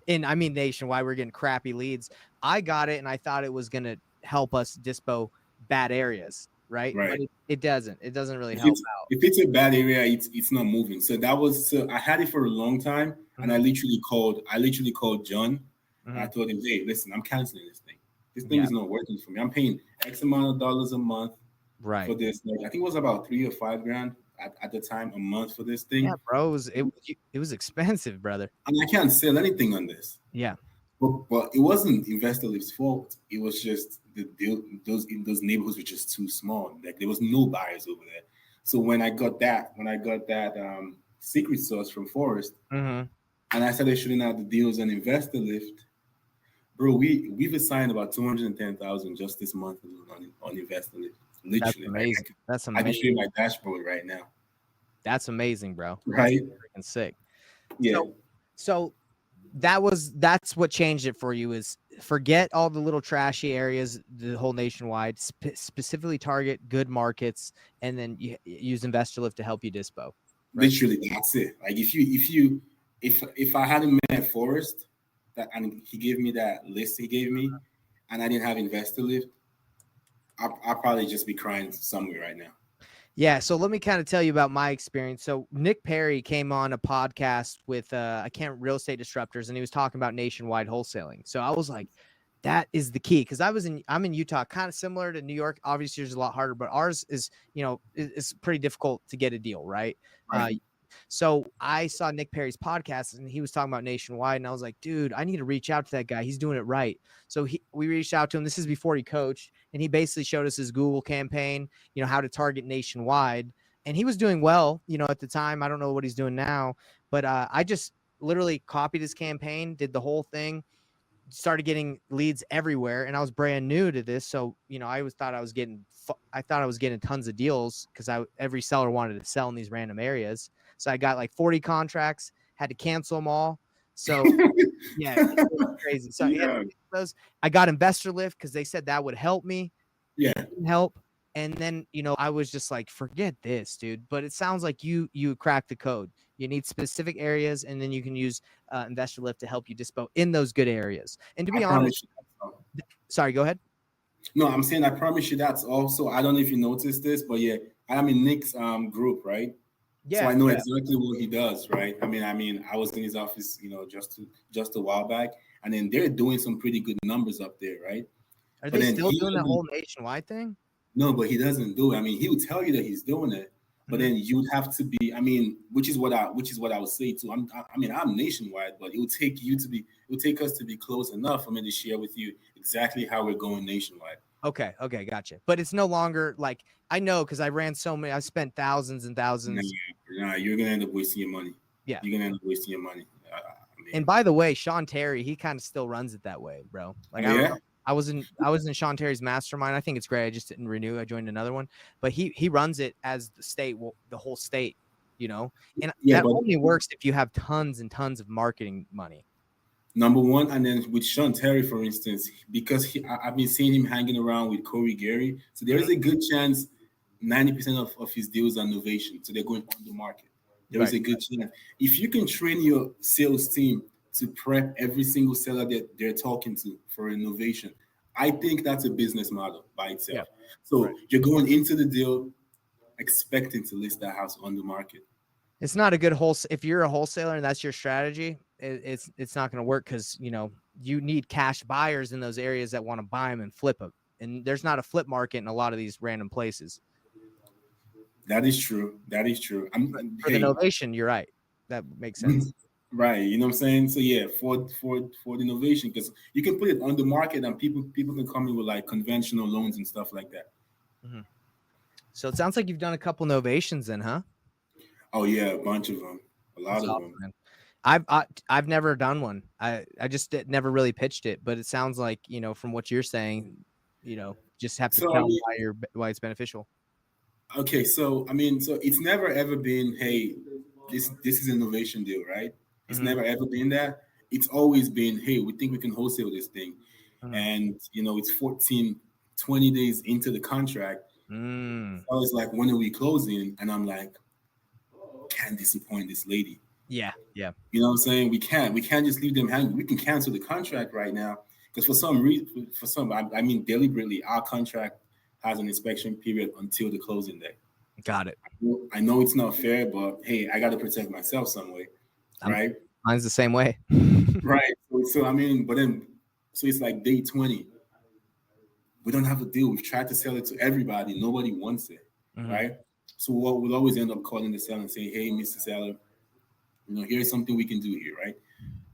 and I mean nationwide, we're getting crappy leads. I got it, and I thought it was gonna help us dispo bad areas, right? Right. But it doesn't. It doesn't really help out. If it's a bad area, it's not moving. So I had it for a long time, and I literally called John. And I told him, hey, listen, I'm canceling this thing. This thing is not working for me. I'm paying X amount of dollars a month for this. Like, I think it was about $3 or $5 grand at the time a month for this thing. Yeah, bro, it was expensive, brother. And I can't sell anything on this. Yeah. But it wasn't Investor Lift's fault. It was just those neighborhoods were just too small. Like there was no buyers over there. So when I got that secret sauce from Forrest, and I started shooting out the deals on Investor Lift, bro, we've assigned about 210,000 just this month on Investor Lift. Literally, that's amazing. That's amazing. I can show you my dashboard right now. That's amazing, bro. Right? Freaking sick. Yeah. So that's what changed it for you, is forget all the little trashy areas, the whole nationwide, specifically target good markets, and then you use Investor Lift to help you dispo. Right? Literally, that's it. Like if I hadn't met Forrest, and he gave me that list he gave me, and I didn't have Investor Lift, I'll probably just be crying somewhere right now. Yeah, so let me kind of tell you about my experience. So Nick Perry came on a podcast with Real Estate Disruptors, and he was talking about nationwide wholesaling. So I was like, that is the key, because I'm in Utah, kind of similar to New York. Obviously, it's a lot harder, but ours is, it's pretty difficult to get a deal, right? So I saw Nick Perry's podcast, and he was talking about nationwide, and I was like, dude, I need to reach out to that guy. He's doing it right. So we reached out to him. This is before he coached, and he basically showed us his Google campaign, how to target nationwide. And he was doing well, at the time. I don't know what he's doing now, but I just literally copied his campaign, did the whole thing, started getting leads everywhere, and I was brand new to this. So, I always thought I was getting tons of deals because every seller wanted to sell in these random areas. So I got like 40 contracts, had to cancel them all. So yeah, it was crazy. So I got Investor Lift because they said that would help me. Yeah. It didn't help. And then, I was just like, forget this, dude. But it sounds like you cracked the code. You need specific areas, and then you can use Investor Lift to help you dispo in those good areas. And to be honest, sorry, go ahead. No, I'm saying, I promise you that's also, I don't know if you noticed this, but yeah, I'm in Nick's group, right? Yeah. So I know exactly what he does, right? I mean, I was in his office, just a while back, and then they're doing some pretty good numbers up there, right? Are they still doing the whole nationwide thing? No, but he doesn't do it. I mean, he would tell you that he's doing it, But then you'd have to be, I mean, which is what I would say too. I'm nationwide, but it would take us to be close enough for me to share with you exactly how we're going nationwide. Okay, gotcha. But it's no longer like, I know, because I ran so many, I spent thousands and thousands. Nah, you're gonna end up wasting your money. Yeah, you're gonna end up wasting your money. And by the way, Sean Terry, he kind of still runs it that way, bro. Like, I don't know. I was in Sean Terry's mastermind. I think it's great. I just didn't renew. I joined another one, but he runs it as the whole state, you know. And that only works if you have tons and tons of marketing money. Number one, and then with Sean Terry, for instance, because I've been seeing him hanging around with Corey Gary, so there is a good chance 90% of his deals are innovation, so they're going on the market. There is a good chance. If you can train your sales team to prep every single seller that they're talking to for innovation, I think that's a business model by itself. Yeah. So you're going into the deal expecting to list that house on the market. It's not a good if you're a wholesaler and that's your strategy, it's not going to work, because you need cash buyers in those areas that want to buy them and flip them. And there's not a flip market in a lot of these random places. That is true. For the innovation, you're right. That makes sense. Right. You know what I'm saying? So yeah, for the innovation, because you can put it on the market and people can come in with like conventional loans and stuff like that. Mm-hmm. So it sounds like you've done a couple innovations then, huh? Oh yeah, a bunch of them. A lot of them. Man. I've never done one. I just never really pitched it, but it sounds like, from what you're saying, just have to tell why it's beneficial. Okay, so it's never ever been, hey, this is an innovation deal, right? It's never ever been that. It's always been, hey, we think we can wholesale this thing. And it's 14, 20 days into the contract. So I was like, when are we closing? And I'm like, can't disappoint this lady. Yeah. You know what I'm saying? We can't just leave them hanging. We can cancel the contract right now, because for some reason, deliberately, our contract has an inspection period until the closing day. Got it. I know it's not fair, but hey, I got to protect myself some way, right? Mine's the same way. Right. So it's like day 20. We don't have a deal. We've tried to sell it to everybody. Nobody wants it, right? So what we'll always end up calling the seller and saying, hey, Mr. Seller, here's something we can do here, right?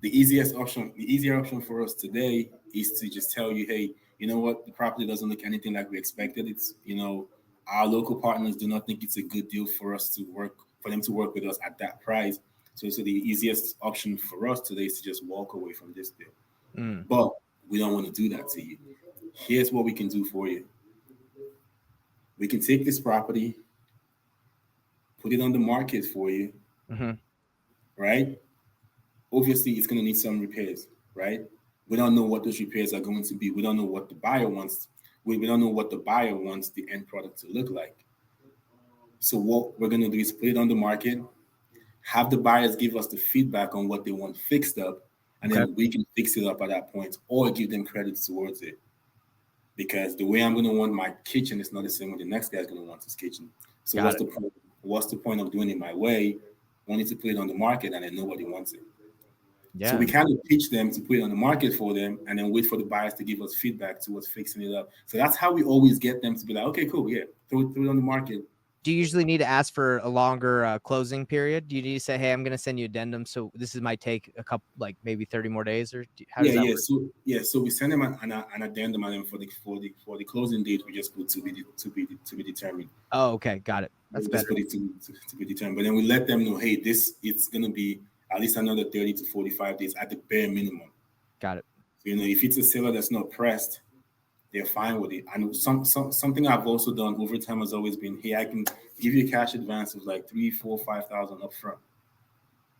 The easier option for us today is to just tell you, hey, you know what? The property doesn't look anything like we expected. It's, our local partners do not think it's a good deal for them to work with us at that price. So the easiest option for us today is to just walk away from this deal. But we don't want to do that to you. Here's what we can do for you. We can take this property, put it on the market for you, right? Obviously, it's going to need some repairs, right? We don't know what those repairs are going to be. We don't know what the buyer wants. We don't know what the buyer wants the end product to look like. So what we're going to do is put it on the market, have the buyers give us the feedback on what they want fixed up, and then we can fix it up at that point or give them credits towards it. Because the way I'm going to want my kitchen is not the same way the next guy's going to want his kitchen. So what's the point of doing it my way, wanting to put it on the market and then nobody wants it? Yeah. So we kind of pitch them to put it on the market for them and then wait for the buyers to give us feedback towards fixing it up. So that's how we always get them to be like, okay, cool, yeah, throw it on the market. Do you usually need to ask for a longer closing period? Do you need to say, hey, I'm going to send you addendum, so this might take a couple, like maybe 30 more days, or how does that work? So we send them an addendum, and then for the closing date, we just put to be determined. Oh, okay, got it. That's better. Put it to be determined, but then we let them know, hey, it's going to be at least another 30 to 45 days at the bare minimum. Got it. So, if it's a seller that's not pressed, they're fine with it. And something I've also done over time has always been, hey, I can give you a cash advance of like $3,000, $4,000, $5,000 up front.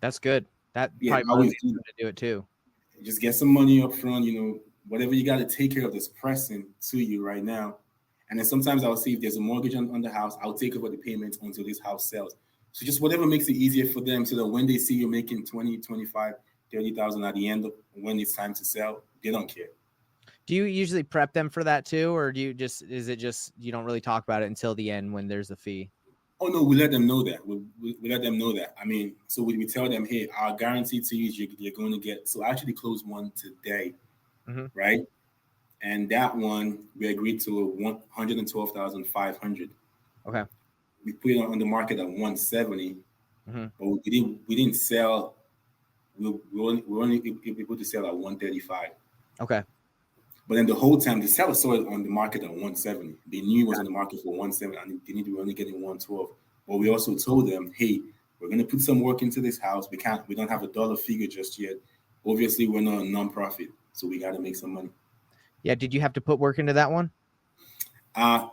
That's good. That probably motivates them to do it too. Just get some money up front, whatever you got to take care of that's pressing to you right now. And then sometimes I'll see if there's a mortgage on the house, I'll take over the payments until this house sells. So just whatever makes it easier for them, so that when they see you're making 20, 25, 30,000 at the end of when it's time to sell, they don't care. Do you usually prep them for that too, or is it just you don't really talk about it until the end when there's a fee? Oh no, we let them know that. We let them know that. So we tell them, hey, our guarantee to you is you're going to get. So I actually closed one today, right? And that one we agreed to $112,500. Okay. we put it on the market at 170, Mm-hmm. but we didn't sell. We were only able to sell at 135. Okay. But then the whole time the seller saw it on the market at 170. They knew it was on the market for 170, and they knew they were only getting 112. But we also told them, hey, we're gonna put some work into this house. We don't have a dollar figure just yet. Obviously, we're not a non-profit, so we gotta make some money. Yeah. Did you have to put work into that one?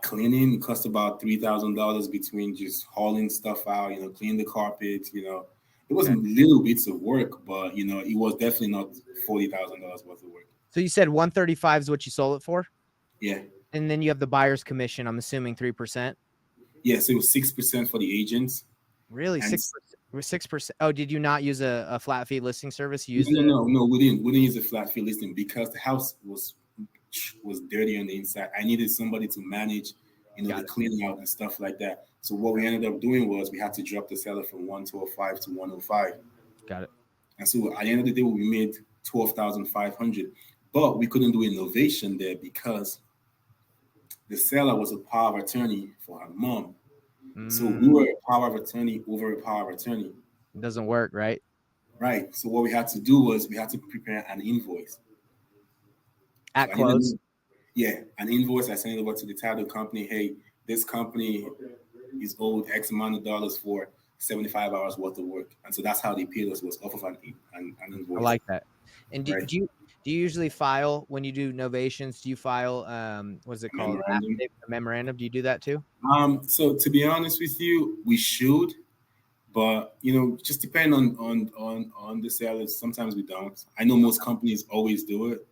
Cleaning cost about $3,000 between just hauling stuff out, clean the carpet, It was Okay. little bits of work, but it was definitely not $40,000 worth of work. So you said 135 is what you sold it for? Yeah. And then you have the buyer's commission, I'm assuming 3%. Yes, it was 6% for the agents. Really? And 6%. Oh, did you not use a flat fee listing service? You used no, we didn't use a flat fee listing because the house was dirty on the inside. I needed somebody to manage, the cleaning out and stuff like that. So what we ended up doing was we had to drop the seller from 125 to 105. Got it. And so at the end of the day, we made 12,500, but we couldn't do innovation there because the seller was a power of attorney for her mom. So we were a power of attorney over a power of attorney. It doesn't work, right? Right. So what we had to do was we had to prepare an invoice. At close? An invoice. I sent it over to the title company. Hey, this company is owed X amount of dollars for 75 hours worth of work. And so that's how they paid us, was off of an invoice. I like that. And Right. do you usually file when you do novations? Do you file what's it called? A memorandum? Do you do that too? So to be honest with you, we should, but just depend on the sellers. Sometimes we don't. I know most companies always do it.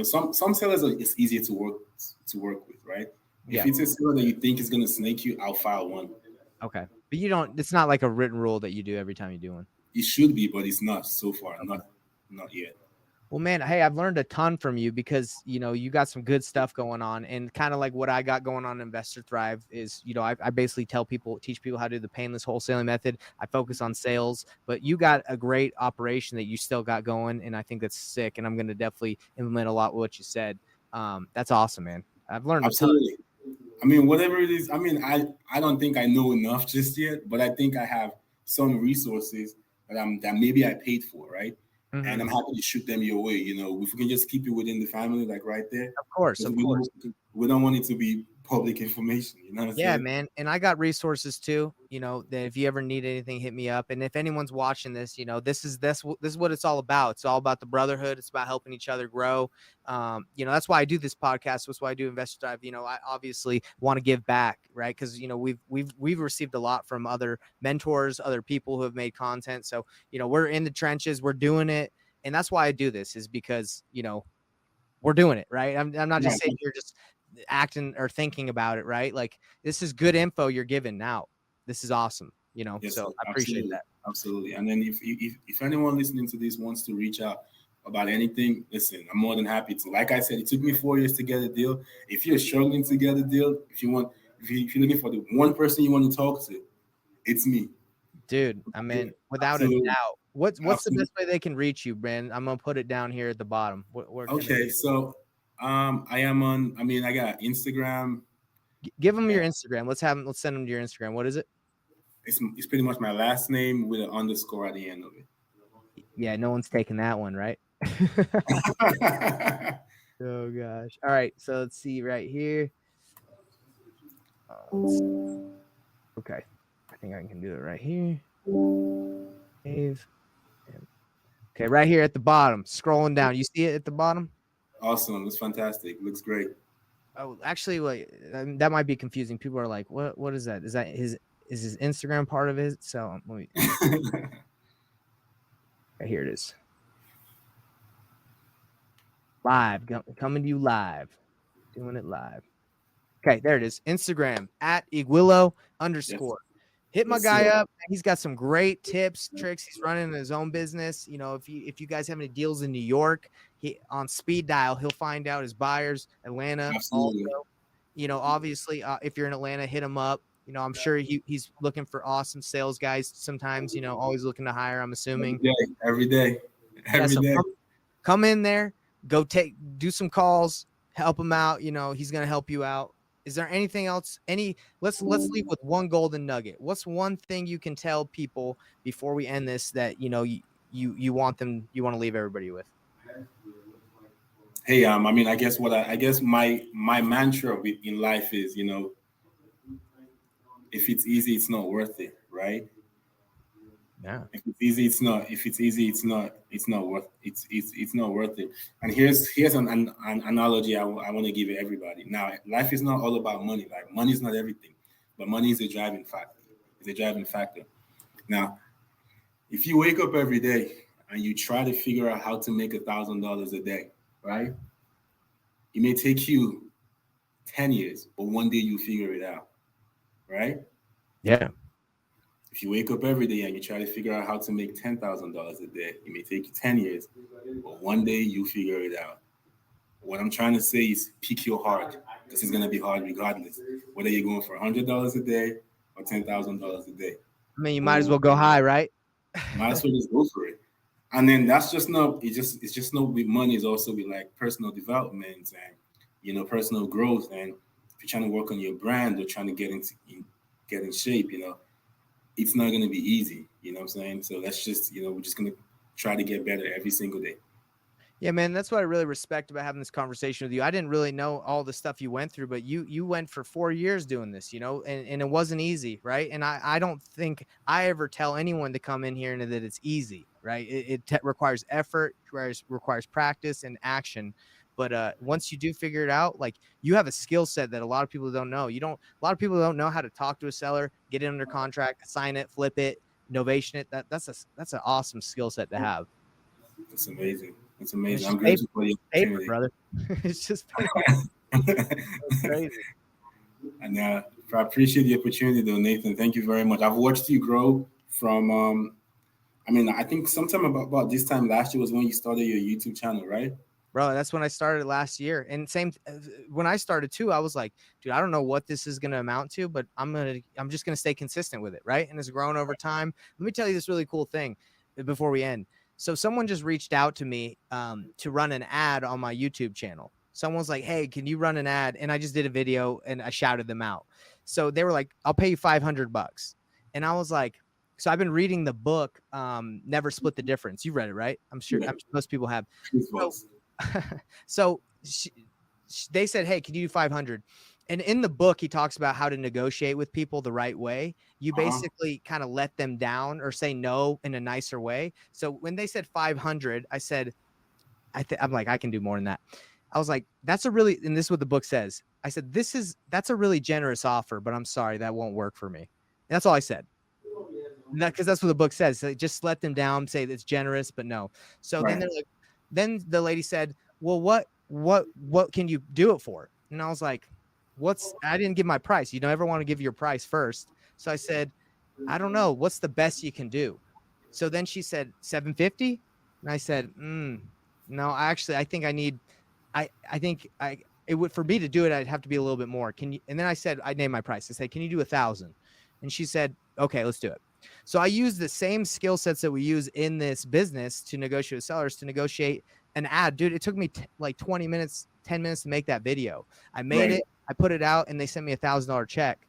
Some sellers it's easier to work with, right? If it's a seller that you think is gonna snake you, I'll file one. Okay, but you don't. It's not like a written rule that you do every time you do one. It should be, but it's not so far. Okay. Not yet. Well, man, hey, I've learned a ton from you because, you got some good stuff going on, and kind of like what I got going on in Investor Thrive is, I basically teach people how to do the painless wholesaling method. I focus on sales, but you got a great operation that you still got going. And I think that's sick. And I'm going to definitely implement a lot of what you said. That's awesome, man. I've learned absolutely. I mean, whatever it is, I don't think I know enough just yet, but I think I have some resources that maybe I paid for, right? Mm-hmm. And I'm happy to shoot them your way. If we can just keep it within the family, like right there. Of course. We don't want it to be public information. You know what I'm saying? Man. And I got resources too. That if you ever need anything, hit me up. And if anyone's watching this, this is what it's all about. It's all about the brotherhood. It's about helping each other grow. That's why I do this podcast. That's why I do Investor Dive. I obviously want to give back, right? Because we've received a lot from other mentors, other people who have made content. So we're in the trenches, we're doing it, and that's why I do this. Is because we're doing it, right? I'm not just saying you're just acting or thinking about it, right? Like, this is good info you're giving now. This is awesome, Yes, so I appreciate that. Absolutely. And then if anyone listening to this wants to reach out about anything, listen, I'm more than happy to. Like I said, it took me 4 years to get a deal. If you're struggling to get a deal, if you're looking for the one person you want to talk to, it's me. Dude, I mean, without a doubt. What's the best way they can reach you, Brandon? I'm gonna put it down here at the bottom. Okay, so I am on. I got Instagram. Give them your Instagram. Let's send them to your Instagram. What is it? It's pretty much my last name with an underscore at the end of it. Yeah, no one's taking that one, right? Oh gosh. All right, so let's see right here. Okay, I think I can do it right here. Save. Okay, right here at the bottom, scrolling down. You see it at the bottom? Awesome. It's fantastic. Looks great. Oh, actually, that might be confusing. People are like, "What is that? Is that his Instagram part of it?" So let me. Okay, here it is. Live, coming to you live, doing it live. Okay, there it is. Instagram at Igwilo _. Yes. Hit my guy up. He's got some great tips, tricks. He's running his own business. If you guys have any deals in New York, on speed dial, he'll find out his buyers. Atlanta, absolutely. Also, obviously, if you're in Atlanta, hit him up. I'm sure he's looking for awesome sales guys. Sometimes, always looking to hire. I'm assuming every day. Come in there, do some calls, help him out. He's gonna help you out. Is there anything else? Let's leave with one golden nugget. What's one thing you can tell people before we end this that you want to leave everybody with? Hey, I mean, I guess my mantra in life is, if it's easy, it's not worth it, right? Yeah. If it's easy, it's not. If it's easy, it's not worth. It's not worth it. And here's an analogy I want to give everybody. Now, life is not all about money. Like, money is not everything, but money is a driving factor. It's a driving factor. Now, if you wake up every day and you try to figure out how to make $1,000 a day, right? It may take you 10 years, but one day you figure it out, right? Yeah. If you wake up every day and you try to figure out how to make $10,000 a day, it may take you 10 years, but one day you figure it out. What I'm trying to say is pick your heart, because it's going to be hard regardless, whether you're going for $100 a day or $10,000 a day. I mean, you might as well go high, right? Might as well just go for it. And then that's just not, it's just not with money, it's also with like personal development and, personal growth. And if you're trying to work on your brand or trying to get in shape, it's not going to be easy. You know what I'm saying? So that's just, we're just going to try to get better every single day. Yeah, man, that's what I really respect about having this conversation with you. I didn't really know all the stuff you went through, but you went for 4 years doing this, and it wasn't easy, right? And I don't think I ever tell anyone to come in here and that it's easy, right? It requires effort, requires practice and action. But once you do figure it out, like, you have a skill set that a lot of people don't know. A lot of people don't know how to talk to a seller, get it under contract, sign it, flip it, novation it. That's an awesome skill set to have. It's amazing. It's amazing. I'm grateful for the opportunity, brother. It's just it's crazy. And I appreciate the opportunity, though, Nathan. Thank you very much. I've watched you grow from. I think sometime about this time last year was when you started your YouTube channel, right? Bro, that's when I started last year. And same when I started too, I was like, dude, I don't know what this is going to amount to, but I'm just going to stay consistent with it, right? And it's grown over time. Let me tell you this really cool thing before we end. So someone just reached out to me to run an ad on my YouTube channel. Someone's like, hey, can you run an ad? And I just did a video and I shouted them out. So they were like, I'll pay you $500. And I was like, so I've been reading the book, Never Split the Difference. You read it, right? I'm sure most people have. So they said, hey, can you do 500? And in the book, he talks about how to negotiate with people the right way. You basically kind of let them down or say no in a nicer way. So when they said 500, I said, I'm like, I can do more than that. I was like, and this is what the book says. I said, that's a really generous offer, but I'm sorry, that won't work for me. And that's all I said. Because that's what the book says. So just let them down, say it's generous, but no. So then they're like, then the lady said, well, what can you do it for? And I was like, I didn't give my price. You don't ever want to give your price first. So I said, I don't know. What's the best you can do? So then she said $750. And I said, no, actually, I think it would, for me to do it, I'd have to be a little bit more. Can you? And then I named my price. I said, can you do 1,000? And she said, okay, let's do it. So I use the same skill sets that we use in this business to negotiate with sellers, to negotiate an ad. Dude, it took me like 20 minutes, 10 minutes to make that video. I made it, I put it out, and they sent me $1,000 check.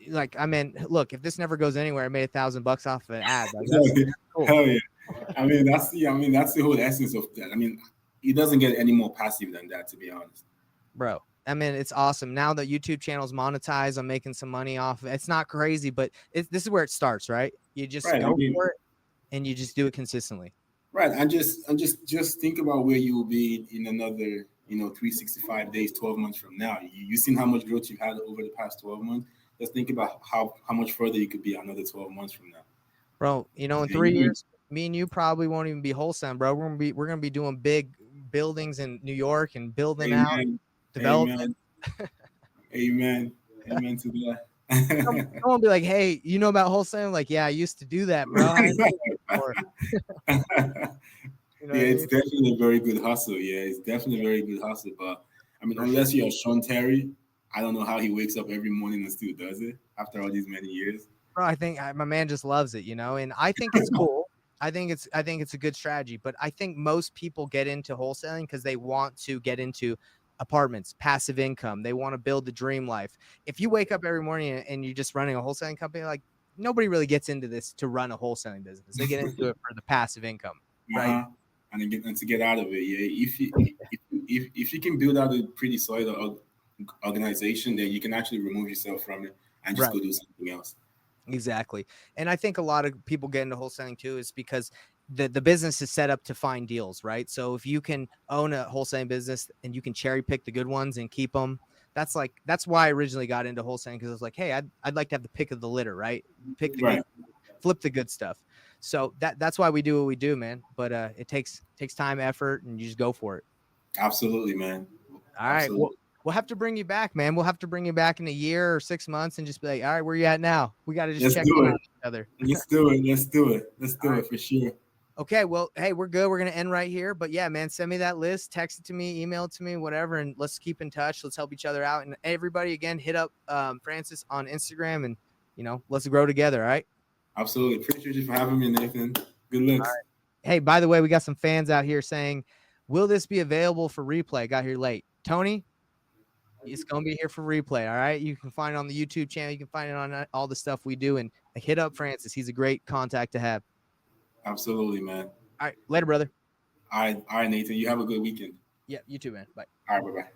Like, I mean, look, if this never goes anywhere, I made $1,000 off of an ad. Like, that's cool. Hell yeah. That's the whole essence of that. I mean, it doesn't get any more passive than that, to be honest. Bro, I mean, it's awesome. Now the YouTube channel's monetized. I'm making some money off of it. It's not crazy, but this is where it starts, right? You just go for it, and you just do it consistently. Right. And just think about where you will be in another, 365 days, 12 months from now. You've seen how much growth you've had over the past 12 months. Just think about how much further you could be another 12 months from now. Bro, in 3 years, me and you probably won't even be wholesaling, bro. We're gonna be doing big buildings in New York and building out development. Amen. Amen to that. Someone be like, hey, you know about wholesaling? Like, yeah, I used to do that, bro. It's definitely a very good hustle. Yeah, it's definitely a very good hustle. But I mean, unless you're Sean Terry, I don't know how he wakes up every morning and still does it after all these many years. Bro, I think my man just loves it, and I think it's cool. I think it's a good strategy, but I think most people get into wholesaling because they want to get into apartments, passive income. They want to build the dream life. If you wake up every morning and you're just running a wholesaling company, like nobody really gets into this to run a wholesaling business. They get into it for the passive income, right? And to get out of it. Yeah, if you can build out a pretty solid organization, then you can actually remove yourself from it and just go do something else. Exactly. And I think a lot of people get into wholesaling too is because the business is set up to find deals, right? So if you can own a wholesaling business and you can cherry pick the good ones and keep them, that's why I originally got into wholesaling, because I was like, hey, I'd like to have the pick of the litter, right? Pick the good, flip the good stuff. So that's why we do what we do, man. But it takes time, effort, and you just go for it. Absolutely, man. All right. Well, we'll have to bring you back, man. We'll have to bring you back in a year or 6 months and just be like, all right, where you at now? We got to just check in on each other. Let's do it for sure. Okay, well, hey, we're good. We're going to end right here. But yeah, man, send me that list, text it to me, email it to me, whatever, and let's keep in touch. Let's help each other out. And everybody, again, hit up Francis on Instagram and, let's grow together, all right? Absolutely. Appreciate you for having me, Nathan. Good looks. Right. Hey, by the way, we got some fans out here saying, will this be available for replay? Got here late. Tony, it's going to be here for replay, all right? You can find it on the YouTube channel. You can find it on all the stuff we do. And hit up Francis. He's a great contact to have. Absolutely, man. All right. Later, brother. All right, Nathan. You have a good weekend. Yeah, you too, man. Bye. All right, bye-bye.